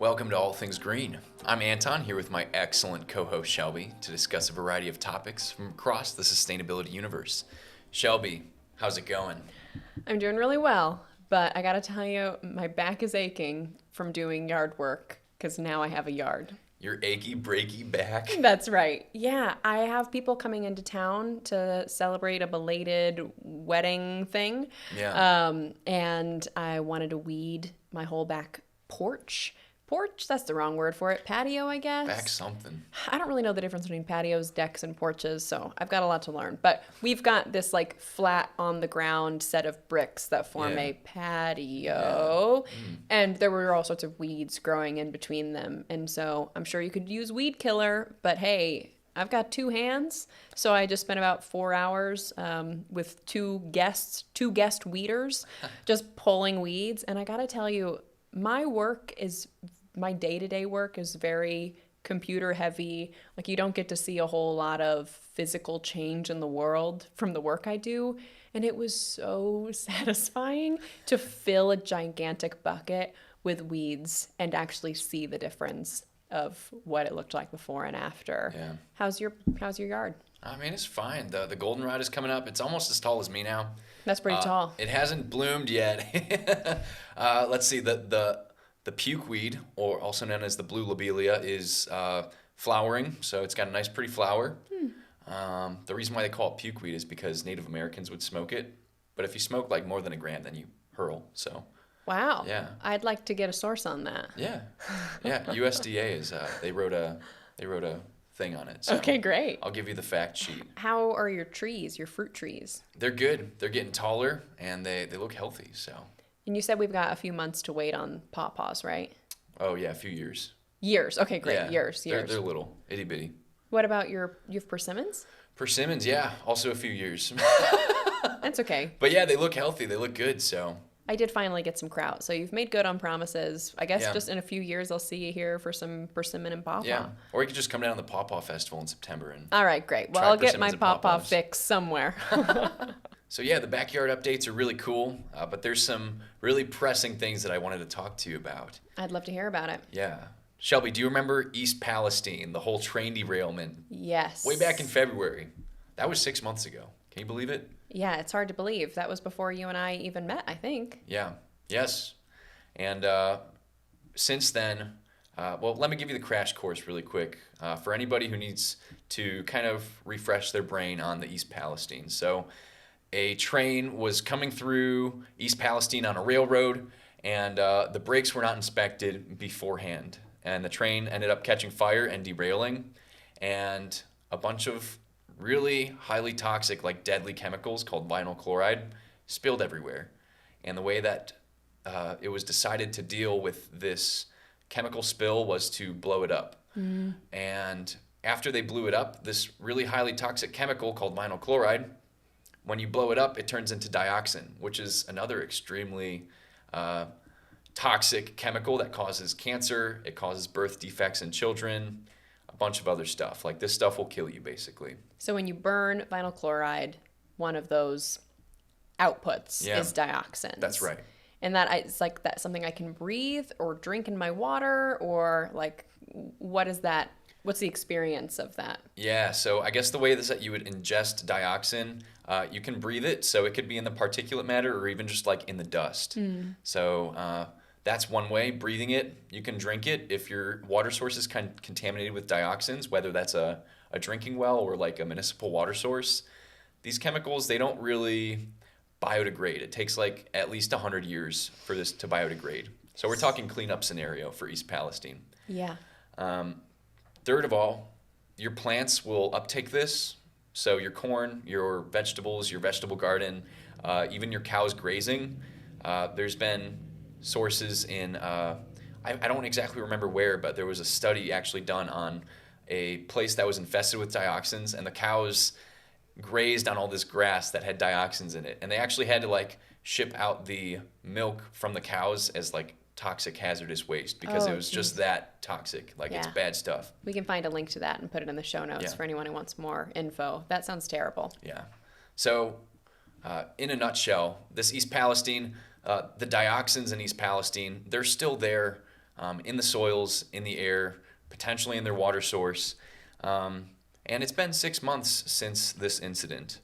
Welcome to All Things Green. I'm Anton, here with my excellent co-host Shelby to discuss a variety of topics from across the sustainability universe. Shelby, how's it going? I'm doing really well, but I gotta tell you, my back is aching from doing yard work because now I have a yard. Your achy, breaky back? That's right. Yeah, I have people coming into town to celebrate a belated wedding thing. Yeah. And I wanted to weed my whole back porch. Porch? That's the wrong word for it. Patio, I guess. Back something. I don't really know the difference between patios, decks, and porches, so I've got a lot to learn. But we've got this like flat on the ground set of bricks that form a patio. And there were all sorts of weeds growing in between them. And so I'm sure you could use weed killer, but hey, I've got two hands. So I just spent about 4 hours with two guest weeders just pulling weeds. And I gotta tell you, my day-to-day work is very computer heavy. Like, you don't get to see a whole lot of physical change in the world from the work I do. And it was so satisfying to fill a gigantic bucket with weeds and actually see the difference of what it looked like before and after. Yeah. How's your yard? I mean, it's fine. The goldenrod is coming up. It's almost as tall as me now. That's pretty tall. It hasn't bloomed yet. Let's see. The puke weed, or also known as the blue lobelia, is flowering. So it's got a nice, pretty flower. The reason why they call it puke weed is because Native Americans would smoke it. But if you smoke like more than a gram, then you hurl. So. Wow. Yeah. I'd like to get a source on that. Yeah. Yeah. USDA is. They wrote a thing on it. So Okay, great. I'll give you the fact sheet. How are your trees, your fruit trees? They're good. They're getting taller and they look healthy. So. And you said we've got a few months to wait on pawpaws, right? Oh yeah, a few years. Years. Okay, great. Yeah. Years. They're little, itty bitty. What about you have persimmons? Persimmons, yeah, also a few years. That's okay. But yeah, they look healthy. They look good. So. I did finally get some kraut. So you've made good on promises. I guess Yeah. just in a few years I'll see you here for some persimmon and pawpaw. Yeah. Or you could just come down to the Pawpaw Festival in September and. All right, great. Well, Try I'll get my persimmons and pawpaw pawpaws. fix somewhere. So yeah, the backyard updates are really cool, but there's some really pressing things that I wanted to talk to you about. I'd love to hear about it. Yeah. Shelby, do you remember East Palestine, the whole train derailment? Yes. Way back in February. That was 6 months ago. Can you believe it? Yeah, it's hard to believe. That was before you and I even met, I think. Yeah. Yes. And since then, well, let me give you the crash course really quick for anybody who needs to kind of refresh their brain on the East Palestine. So a train was coming through East Palestine on a railroad, and the brakes were not inspected beforehand. And the train ended up catching fire and derailing, and a bunch of really highly toxic, like deadly chemicals called vinyl chloride spilled everywhere. And the way that it was decided to deal with this chemical spill was to blow it up. And after they blew it up, this really highly toxic chemical called vinyl chloride, when you blow it up, it turns into dioxin, which is another extremely toxic chemical that causes cancer. It causes birth defects in children, a bunch of other stuff. Like, this stuff will kill you, basically. So when you burn vinyl chloride, one of those outputs is dioxins. That's right. And it's like that's something I can breathe or drink in my water, or like, what is that? What's the experience of that? Yeah, so I guess the way is that you would ingest dioxin, you can breathe it, so it could be in the particulate matter or even just like in the dust. So that's one way, breathing it. You can drink it if your water source is contaminated with dioxins, whether that's a drinking well or like a municipal water source. These chemicals, they don't really biodegrade. It takes like at least 100 years for this to biodegrade. So we're talking cleanup scenario for East Palestine. Yeah. Third of all, your plants will uptake this. So your corn, your vegetables, your vegetable garden, even your cows grazing. There's been sources in, I don't exactly remember where, but there was a study actually done on a place that was infested with dioxins, and the cows grazed on all this grass that had dioxins in it. And they actually had to like ship out the milk from the cows as like toxic hazardous waste because it was just that toxic. Like, it's bad stuff. We can find a link to that and put it in the show notes for anyone who wants more info. That sounds terrible. Yeah. So in a nutshell, this East Palestine, the dioxins in East Palestine, they're still there. in the soils, in the air, potentially in their water source. And it's been 6 months since this incident.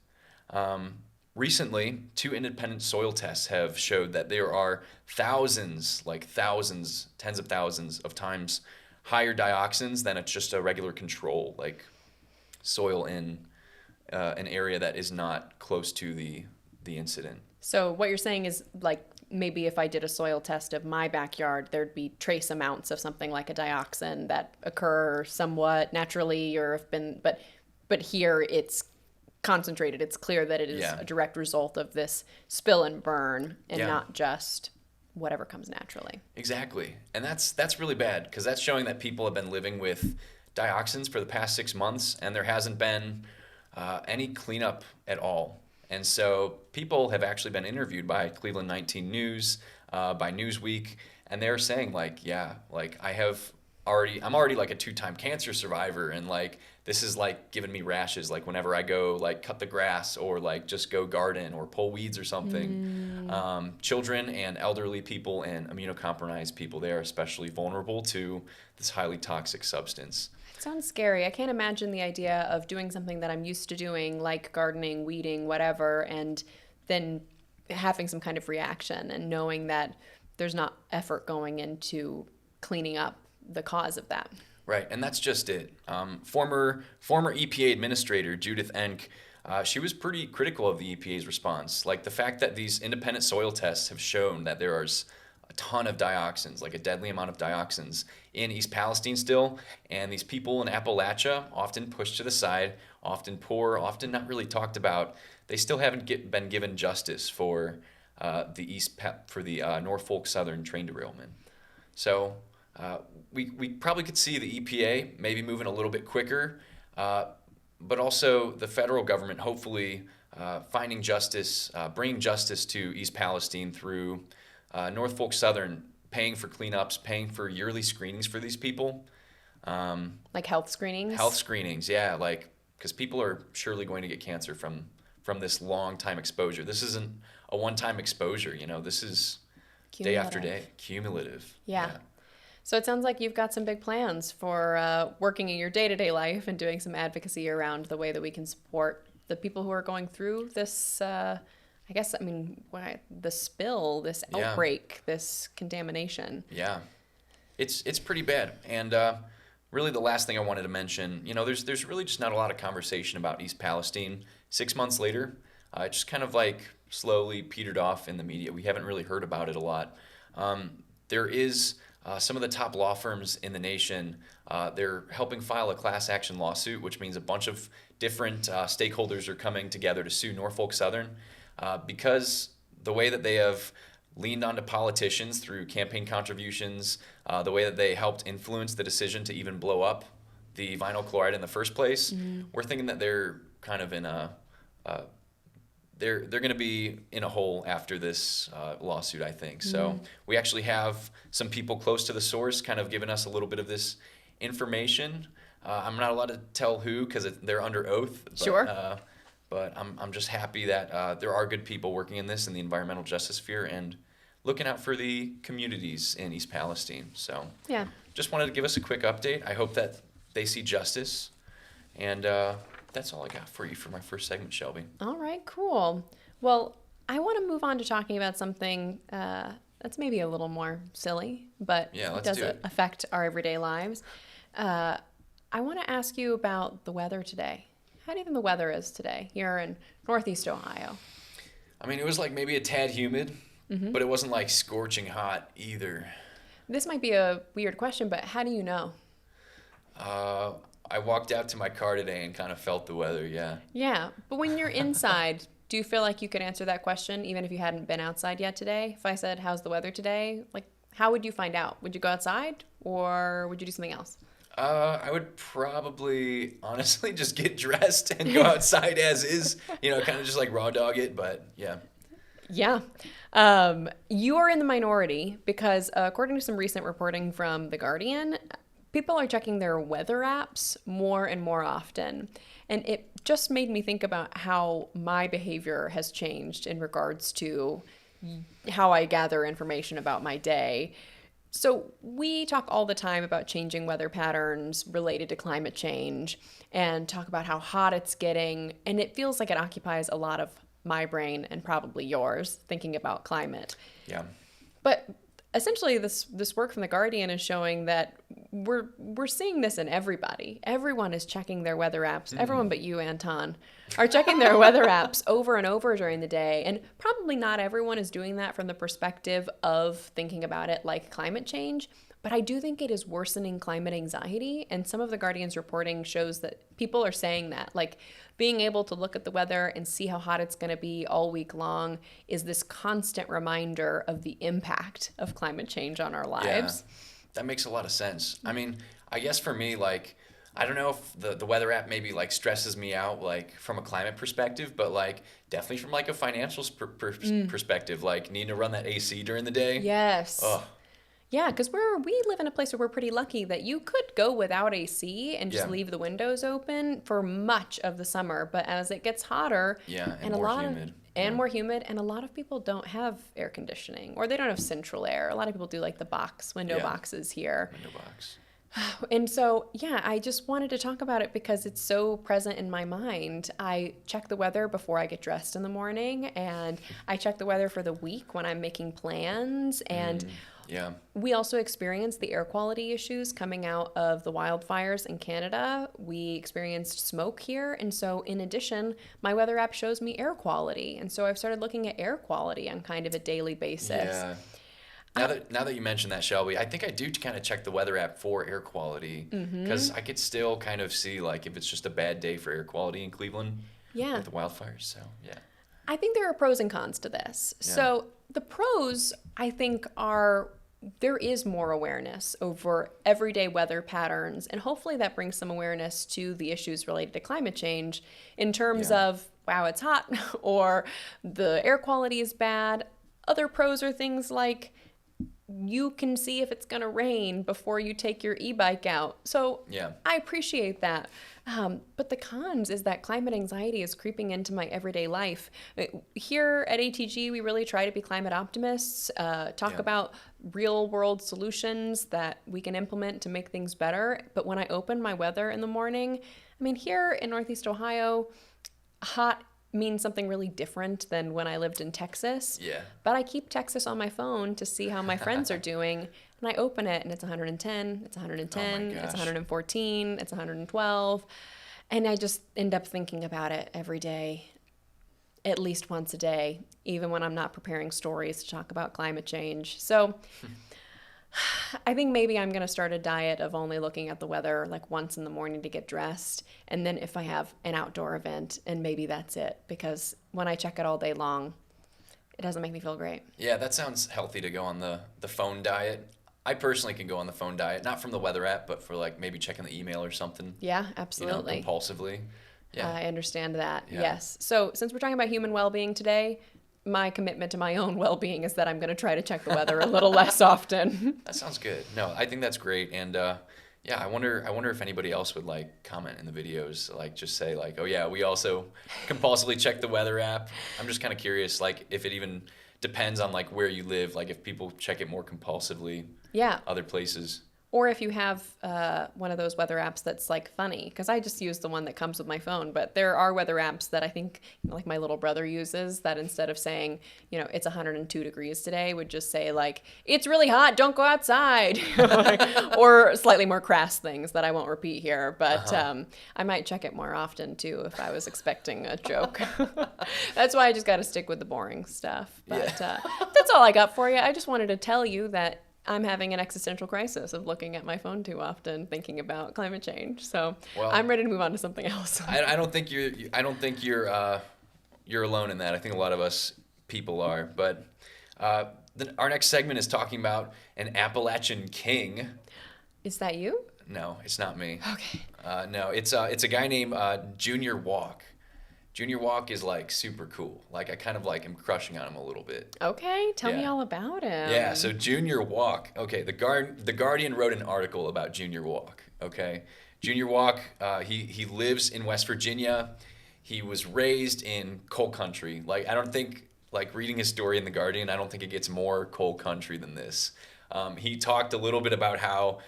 Recently, 2 independent soil tests have showed that there are thousands, tens of thousands of times higher dioxins than it's just a regular control, like soil in an area that is not close to the incident. So what you're saying is, like, maybe if I did a soil test of my backyard, there'd be trace amounts of something like a dioxin that occur somewhat naturally or have been, but here it's concentrated. It's clear that it is a direct result of this spill and burn and not just whatever comes naturally. Exactly. And that's really bad, because that's showing that people have been living with dioxins for the past 6 months, and there hasn't been any cleanup at all. And so people have actually been interviewed by Cleveland 19 News, by Newsweek, and they're saying I'm already like a 2-time cancer survivor, and like this is like giving me rashes like whenever I go like cut the grass or like just go garden or pull weeds or something. Children and elderly people and immunocompromised people, they are especially vulnerable to this highly toxic substance. It sounds scary. I can't imagine the idea of doing something that I'm used to doing, like gardening, weeding, whatever, and then having some kind of reaction and knowing that there's not effort going into cleaning up the cause of that. Right, and that's just it. Former EPA Administrator Judith Enck, she was pretty critical of the EPA's response. Like the fact that these independent soil tests have shown that there is a ton of dioxins, like a deadly amount of dioxins in East Palestine still, and these people in Appalachia, often pushed to the side, often poor, often not really talked about, they still haven't been given justice for the Norfolk Southern train derailment. So we probably could see the EPA maybe moving a little bit quicker, but also the federal government hopefully finding justice, bringing justice to East Palestine through Norfolk Southern paying for cleanups, paying for yearly screenings for these people. Like health screenings? Health screenings, yeah, like because people are surely going to get cancer from this long time exposure. This isn't a one-time exposure, this is day after day, cumulative. Yeah. So it sounds like you've got some big plans for working in your day-to-day life and doing some advocacy around the way that we can support the people who are going through this, the spill, this outbreak, this contamination. Yeah, it's pretty bad. And really the last thing I wanted to mention, there's really just not a lot of conversation about East Palestine. 6 months later, it just kind of like slowly petered off in the media. We haven't really heard about it a lot. There is some of the top law firms in the nation, they're helping file a class action lawsuit, which means a bunch of different stakeholders are coming together to sue Norfolk Southern because the way that they have leaned onto politicians through campaign contributions, the way that they helped influence the decision to even blow up the vinyl chloride in the first place, we're thinking that they're kind of in they're going to be in a hole after this lawsuit, I think. So we actually have some people close to the source kind of giving us a little bit of this information. I'm not allowed to tell who because they're under oath. But, sure. But I'm just happy that there are good people working in this in the environmental justice sphere and looking out for the communities in East Palestine. So yeah, just wanted to give us a quick update. I hope that they see justice. And that's all I got for you for my first segment, Shelby. All right, cool. Well, I want to move on to talking about something that's maybe a little more silly, but it does affect our everyday lives. I want to ask you about the weather today. How do you think the weather is today here in Northeast Ohio? I mean, it was like maybe a tad humid, but it wasn't like scorching hot either. This might be a weird question, but how do you know? I walked out to my car today and kind of felt the weather, yeah. Yeah, but when you're inside, do you feel like you could answer that question even if you hadn't been outside yet today? If I said, how's the weather today? Like, how would you find out? Would you go outside or would you do something else? I would probably honestly just get dressed and go outside as is, kind of just like raw dog it, but yeah. Yeah. You are in the minority because according to some recent reporting from The Guardian, people are checking their weather apps more and more often. And it just made me think about how my behavior has changed in regards to how I gather information about my day. So we talk all the time about changing weather patterns related to climate change and talk about how hot it's getting. And it feels like it occupies a lot of my brain and probably yours thinking about climate. Yeah. But essentially this work from The Guardian is showing that we're seeing this in everybody. Everyone is checking their weather apps. Everyone but you, Anton, are checking their weather apps over and over during the day. And probably not everyone is doing that from the perspective of thinking about it like climate change. But I do think it is worsening climate anxiety. And some of The Guardian's reporting shows that people are saying that, like, being able to look at the weather and see how hot it's going to be all week long is this constant reminder of the impact of climate change on our lives. Yeah, that makes a lot of sense. I mean, I guess for me, like, I don't know if the weather app maybe like stresses me out like from a climate perspective, but like definitely from like a financial perspective, like needing to run that AC during the day. Yes. Oh, Yeah, because we live in a place where we're pretty lucky that you could go without AC and just Yeah. leave the windows open for much of the summer. But as it gets hotter, yeah, and a more lot humid. and more humid, and a lot of people don't have air conditioning or they don't have central air. A lot of people do like the window Yeah. boxes here. Window box. And so, yeah, I just wanted to talk about it because it's so present in my mind. I check the weather before I get dressed in the morning, and I check the weather for the week when I'm making plans. And Yeah. we also experienced the air quality issues coming out of the wildfires in Canada. We experienced smoke here. And so, in addition, my weather app shows me air quality. And so I've started looking at air quality on kind of a daily basis. Yeah. Now that you mentioned that, Shelby, I think I do kind of check the weather app for air quality because I could still kind of see like if it's just a bad day for air quality in Cleveland Yeah. with the wildfires. So, yeah. I think there are pros and cons to this. Yeah. So the pros, I think, are there is more awareness over everyday weather patterns, and hopefully that brings some awareness to the issues related to climate change in terms Yeah. of, wow, it's hot, or the air quality is bad. Other pros are things like you can see if it's going to rain before you take your e-bike out. So Yeah. I appreciate that. But the cons is that climate anxiety is creeping into my everyday life. Here at ATG, we really try to be climate optimists, talk Yeah. about real world solutions that we can implement to make things better. But when I open my weather in the morning, I mean, here in Northeast Ohio, hot means something really different than when I lived in Texas. Yeah. But I keep Texas on my phone to see how my friends are doing. And I open it and it's 110, it's 110, gosh. it's 114, it's 112. And I just end up thinking about it every day, at least once a day, even when I'm not preparing stories to talk about climate change. So I think maybe I'm going to start a diet of only looking at the weather like once in the morning to get dressed. And then if I have an outdoor event, and maybe that's it, because when I check it all day long, it doesn't make me feel great. Yeah, that sounds healthy to go on the phone diet. I personally can go on the phone diet, not from the weather app, but for like maybe checking the email or something, Yeah, absolutely. compulsively. Yeah. I understand that. Yeah. Yes. So since we're talking about human well-being today, my commitment to my own well-being is that I'm going to try to check the weather a little less often. That sounds good. No, I think that's great. And yeah, I wonder if anybody else would like comment in the videos, like just say like, oh yeah, we also compulsively check the weather app. I'm just kind of curious, like if it even depends on like where you live, like if people check it more compulsively, Yeah. other places. Or if you have one of those weather apps that's like funny, because I just use the one that comes with my phone. But there are weather apps that I think, like my little brother uses, that instead of saying, it's 102 degrees today, would just say like, it's really hot, don't go outside, or slightly more crass things that I won't repeat here. But I might check it more often too if I was expecting a joke. That's why I just got to stick with the boring stuff. But that's all I got for you. I just wanted to tell you that I'm having an existential crisis of looking at my phone too often, thinking about climate change. So Well, I'm ready to move on to something else. I don't think you're alone in that. I think a lot of us people are. But our next segment is talking about an Appalachian king. Is that you? No, it's not me. Okay. No, it's a guy named Junior Walk. Junior Walk is like super cool. Like I kind of like am crushing on him a little bit. Okay, tell me Yeah. all about him. Yeah, so Junior Walk. Okay, the Guardian wrote an article about Junior Walk. Okay, Junior Walk. He lives in West Virginia. He was raised in coal country. Like I don't think like reading his story in the Guardian. I don't think it gets more coal country than this. He talked a little bit about how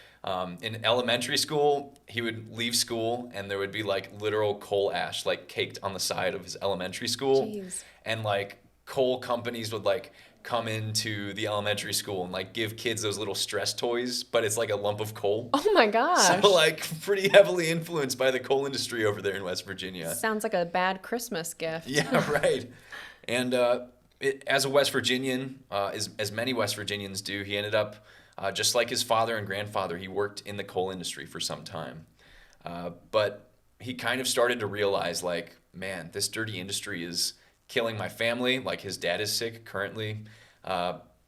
in elementary school, he would leave school and there would be like literal coal ash like caked on the side of his elementary school. Jeez. And like coal companies would like come into the elementary school and like give kids those little stress toys, but it's like a lump of coal. Oh my gosh. So like pretty heavily influenced by the coal industry over there in West Virginia. Sounds like a bad Christmas gift. Yeah, right. And as a West Virginian, as many West Virginians do, he ended up, just like his father and grandfather, he worked in the coal industry for some time. But he kind of started to realize, like, man, this dirty industry is killing my family. Like, his dad is sick currently.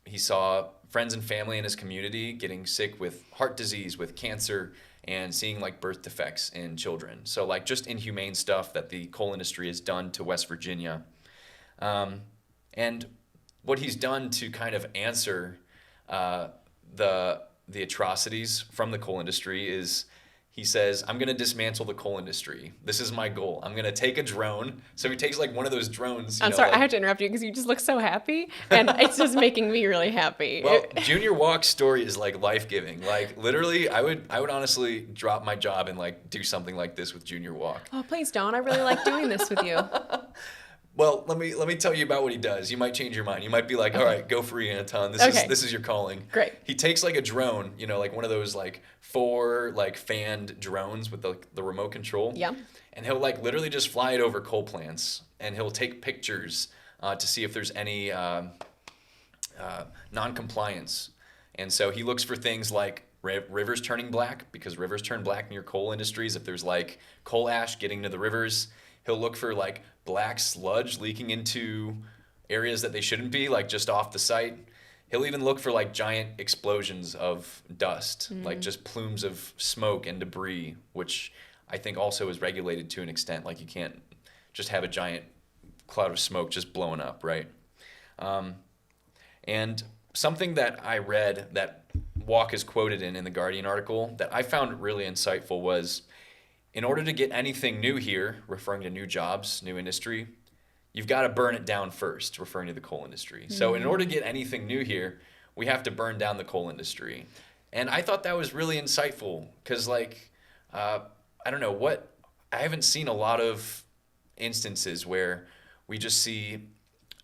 He saw friends and family in his community getting sick with heart disease, with cancer, and seeing like birth defects in children. So like just inhumane stuff that the coal industry has done to West Virginia. And what he's done to kind of answer the atrocities from the coal industry is he says, I'm going to dismantle the coal industry. This is my goal. I'm going to take a drone. So he takes like one of those drones. I'm sorry, I have to interrupt you because you just look so happy and it's just making me really happy. Well, Junior Walk's story is like life-giving. Like literally, I would honestly drop my job and like do something like this with Junior Walk. Oh, please don't. I really like doing this with you. Well, let me tell you about what he does. You might change your mind. You might be like, all right, go for it, Anton. This is your calling. Great. He takes like a drone, like one of those like 4 like fanned drones with the remote control. Yeah. And he'll like literally just fly it over coal plants, and he'll take pictures to see if there's any non-compliance. And so he looks for things like rivers turning black, because rivers turn black near coal industries. If there's like coal ash getting to the rivers, he'll look for like black sludge leaking into areas that they shouldn't be, like just off the site. He'll even look for like giant explosions of dust, like just plumes of smoke and debris, which I think also is regulated to an extent. Like you can't just have a giant cloud of smoke just blowing up, right? And something that I read that Walk is quoted in the Guardian article that I found really insightful was, in order to get anything new here, referring to new jobs, new industry, you've got to burn it down first, referring to the coal industry. So in order to get anything new here, we have to burn down the coal industry. And I thought that was really insightful because, like, I don't know, I haven't seen a lot of instances where we just see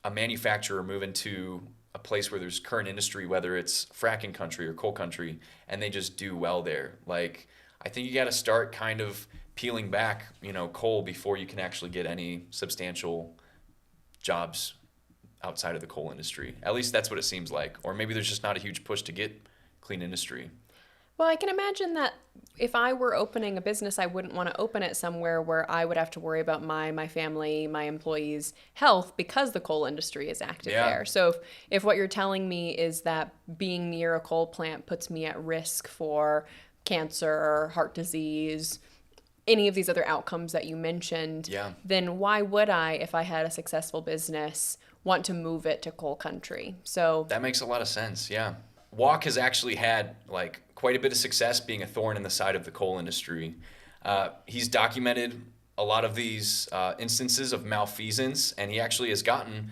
a manufacturer move into a place where there's current industry, whether it's fracking country or coal country, and they just do well there. Like, I think you got to start kind of peeling back, coal before you can actually get any substantial jobs outside of the coal industry. At least that's what it seems like. Or maybe there's just not a huge push to get clean industry. Well, I can imagine that if I were opening a business, I wouldn't want to open it somewhere where I would have to worry about my family, my employees' health because the coal industry is active there. So if what you're telling me is that being near a coal plant puts me at risk for cancer, heart disease, any of these other outcomes that you mentioned, then why would I, if I had a successful business, want to move it to coal country? So that makes a lot of sense, yeah. Walk has actually had like quite a bit of success being a thorn in the side of the coal industry. He's documented a lot of these instances of malfeasance, and he actually has gotten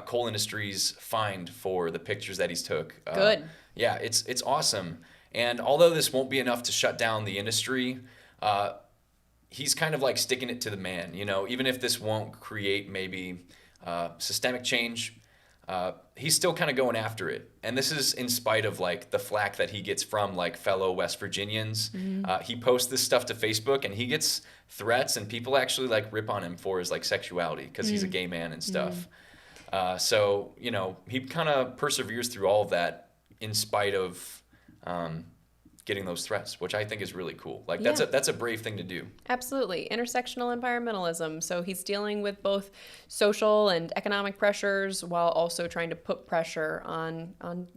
coal industries fined for the pictures that he's took. Good. Yeah, it's awesome. And although this won't be enough to shut down the industry, he's kind of like sticking it to the man. Even if this won't create maybe systemic change, he's still kind of going after it. And this is in spite of like the flack that he gets from like fellow West Virginians. He posts this stuff to Facebook and he gets threats, and people actually like rip on him for his like sexuality because he's a gay man and stuff. So, he kind of perseveres through all of that in spite of getting those threats, which I think is really cool. Like that's a brave thing to do. Absolutely. Intersectional environmentalism. So he's dealing with both social and economic pressures while also trying to put pressure on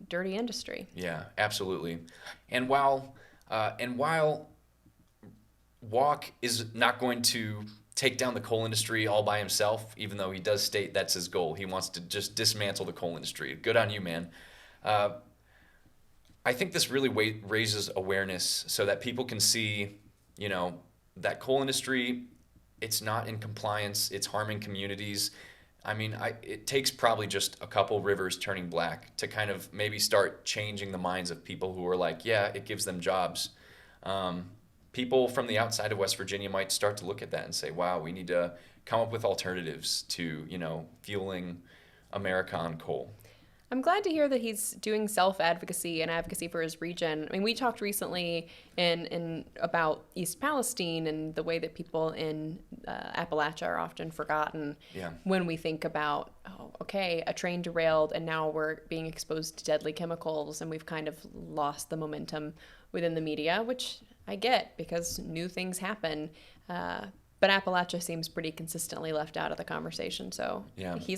dirty industry. Yeah, absolutely. And while Walk is not going to take down the coal industry all by himself, even though he does state that's his goal. He wants to just dismantle the coal industry. Good on you, man. I think this really raises awareness so that people can see, that coal industry, it's not in compliance, it's harming communities. I mean, it takes probably just a couple rivers turning black to kind of maybe start changing the minds of people who are like, yeah, it gives them jobs. People from the outside of West Virginia might start to look at that and say, wow, we need to come up with alternatives to, fueling America on coal. I'm glad to hear that he's doing self-advocacy and advocacy for his region. I mean, we talked recently in about East Palestine and the way that people in Appalachia are often forgotten when we think about, a train derailed and now we're being exposed to deadly chemicals and we've kind of lost the momentum within the media, which I get because new things happen. But Appalachia seems pretty consistently left out of the conversation. So he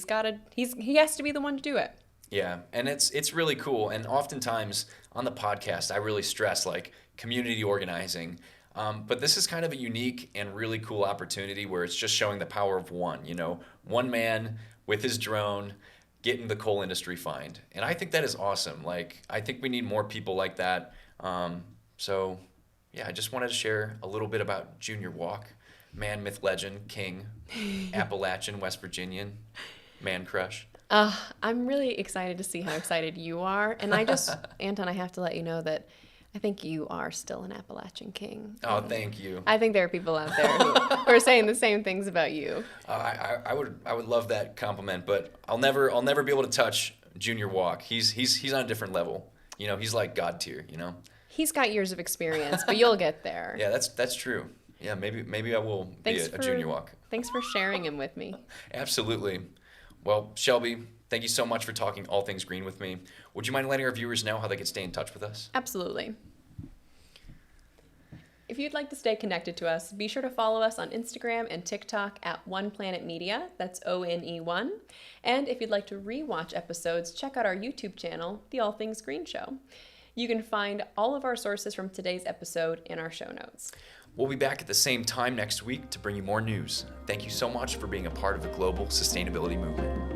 has to be the one to do it. Yeah, and it's really cool. And oftentimes on the podcast, I really stress like community organizing. But this is kind of a unique and really cool opportunity where it's just showing the power of one. One man with his drone getting the coal industry fined. And I think that is awesome. Like, I think we need more people like that. So, I just wanted to share a little bit about Junior Walk, man, myth, legend, king, Appalachian, West Virginian, man crush. I'm really excited to see how excited you are. And Anton, I have to let you know that I think you are still an Appalachian king. Oh, thank you. I think there are people out there who are saying the same things about you. I would love that compliment, but I'll never be able to touch Junior Walk. He's on a different level. He's like God tier. He's got years of experience, but you'll get there. Yeah, that's true. Yeah, maybe I will be a Junior Walk. Thanks for sharing him with me. Absolutely. Well, Shelby, thank you so much for talking all things green with me. Would you mind letting our viewers know how they can stay in touch with us? Absolutely. If you'd like to stay connected to us, be sure to follow us on Instagram and TikTok at One Planet Media. That's ONE1. And if you'd like to rewatch episodes, check out our YouTube channel, The All Things Green Show. You can find all of our sources from today's episode in our show notes. We'll be back at the same time next week to bring you more news. Thank you so much for being a part of the global sustainability movement.